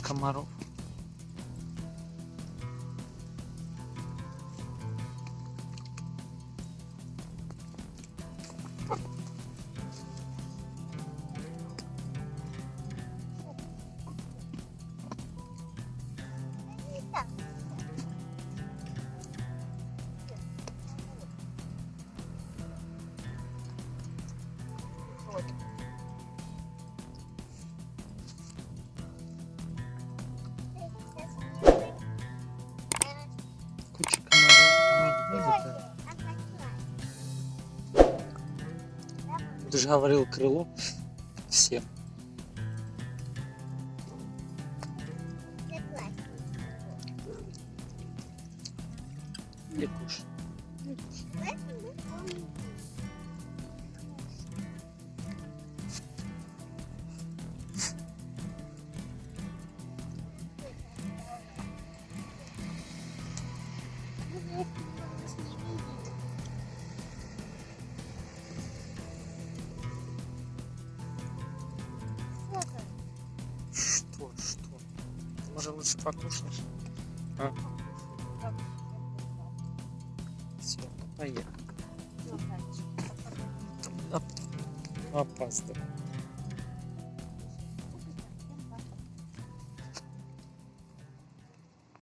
комаров. Куча комаров. Видите? Ты же говорил крыло всем. Иди кушай. Что? Ты, может, лучше покушаешь? А? Все, поехали. Опаздывай.